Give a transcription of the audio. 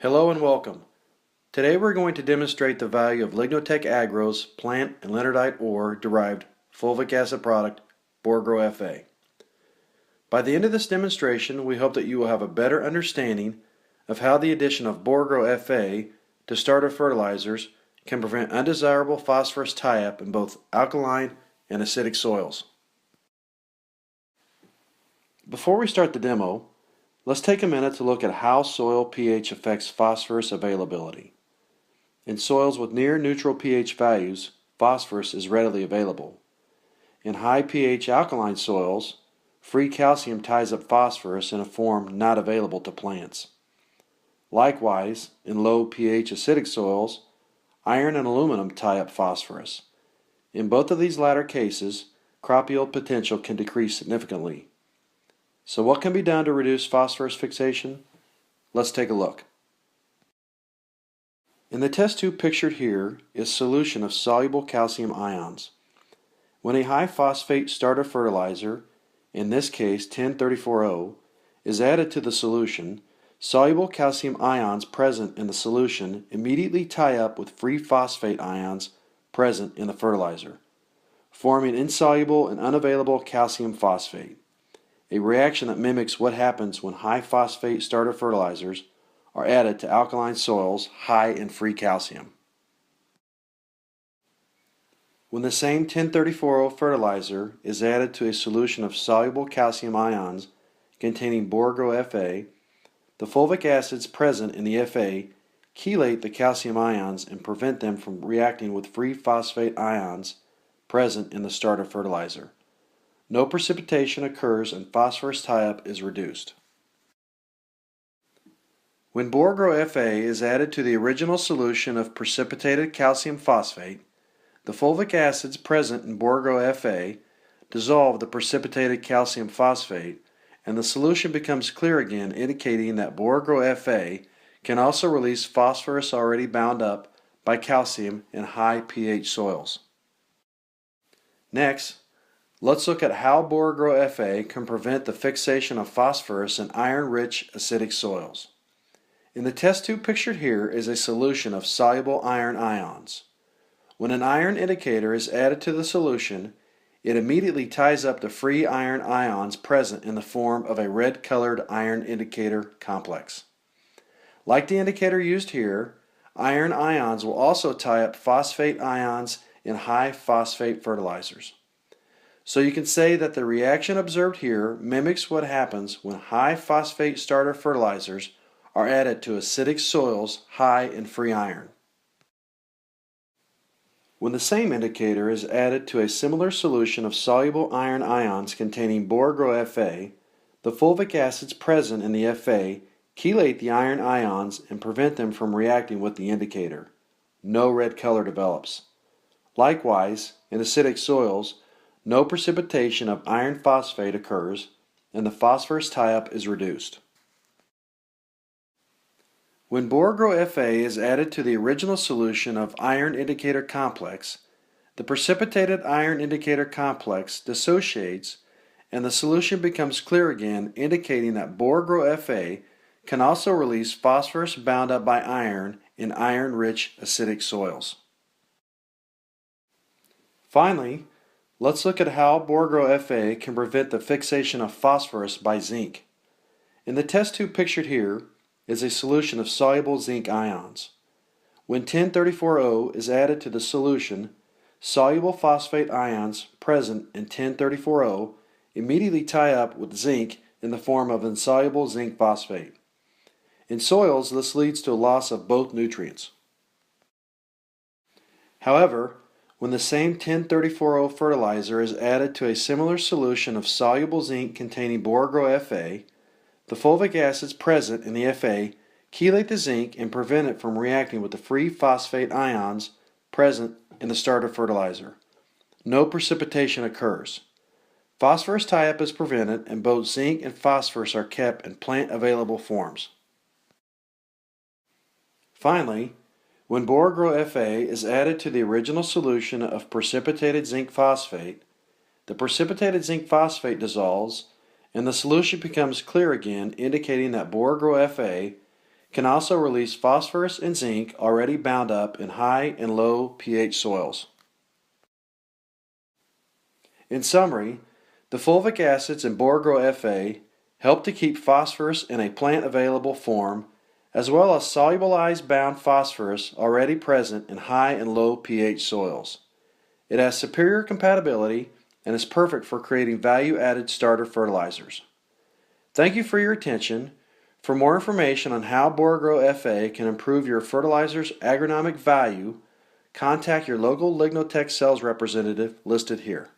Hello and welcome. Today we're going to demonstrate the value of Lignotech Agro's plant and lenardite ore derived fulvic acid product, BorreGRO FA. By the end of this demonstration, we hope that you will have a better understanding of how the addition of BorreGRO FA to starter fertilizers can prevent undesirable phosphorus tie-up in both alkaline and acidic soils. Before we start the demo, let's take a minute to look at how soil pH affects phosphorus availability. In soils with near neutral pH values, phosphorus is readily available. In high pH alkaline soils, free calcium ties up phosphorus in a form not available to plants. Likewise, in low pH acidic soils, iron and aluminum tie up phosphorus. In both of these latter cases, crop yield potential can decrease significantly. So what can be done to reduce phosphorus fixation? Let's take a look. In the test tube pictured here is solution of soluble calcium ions. When a high phosphate starter fertilizer, in this case 1034O, is added to the solution, soluble calcium ions present in the solution immediately tie up with free phosphate ions present in the fertilizer, forming insoluble and unavailable calcium phosphate, a reaction that mimics what happens when high phosphate starter fertilizers are added to alkaline soils high in free calcium. When the same 1034O fertilizer is added to a solution of soluble calcium ions containing BorreGRO FA, the fulvic acids present in the FA chelate the calcium ions and prevent them from reacting with free phosphate ions present in the starter fertilizer. No precipitation occurs and phosphorus tie-up is reduced. When BorreGRO FA is added to the original solution of precipitated calcium phosphate, the fulvic acids present in BorreGRO FA dissolve the precipitated calcium phosphate and the solution becomes clear again, indicating that BorreGRO FA can also release phosphorus already bound up by calcium in high pH soils. Next, let's look at how BorreGRO FA can prevent the fixation of phosphorus in iron-rich acidic soils. In the test tube pictured here is a solution of soluble iron ions. When an iron indicator is added to the solution, it immediately ties up the free iron ions present in the form of a red-colored iron indicator complex. Like the indicator used here, iron ions will also tie up phosphate ions in high phosphate fertilizers. So you can say that the reaction observed here mimics what happens when high phosphate starter fertilizers are added to acidic soils high in free iron. When the same indicator is added to a similar solution of soluble iron ions containing BorreGRO FA, the fulvic acids present in the FA chelate the iron ions and prevent them from reacting with the indicator. No red color develops. Likewise, in acidic soils, no precipitation of iron phosphate occurs and the phosphorus tie-up is reduced. When BorreGRO FA is added to the original solution of iron indicator complex, the precipitated iron indicator complex dissociates and the solution becomes clear again, indicating that BorreGRO FA can also release phosphorus bound up by iron in iron-rich acidic soils. Finally, let's look at how BorreGRO FA can prevent the fixation of phosphorus by zinc. In the test tube pictured here is a solution of soluble zinc ions. When 1034O is added to the solution, soluble phosphate ions present in 1034O immediately tie up with zinc in the form of insoluble zinc phosphate. In soils, this leads to a loss of both nutrients. However, when the same 1034O fertilizer is added to a similar solution of soluble zinc containing BorreGRO FA, the fulvic acids present in the FA chelate the zinc and prevent it from reacting with the free phosphate ions present in the starter fertilizer. No precipitation occurs. Phosphorus tie-up is prevented and both zinc and phosphorus are kept in plant-available forms. Finally, when BorreGRO FA is added to the original solution of precipitated zinc phosphate, the precipitated zinc phosphate dissolves and the solution becomes clear again, indicating that BorreGRO FA can also release phosphorus and zinc already bound up in high and low pH soils. In summary, the fulvic acids in BorreGRO FA help to keep phosphorus in a plant-available form, as well as solubilized bound phosphorus already present in high and low pH soils. It has superior compatibility and is perfect for creating value-added starter fertilizers. Thank you for your attention. For more information on how BorreGRO FA can improve your fertilizer's agronomic value, contact your local Lignotech sales representative listed here.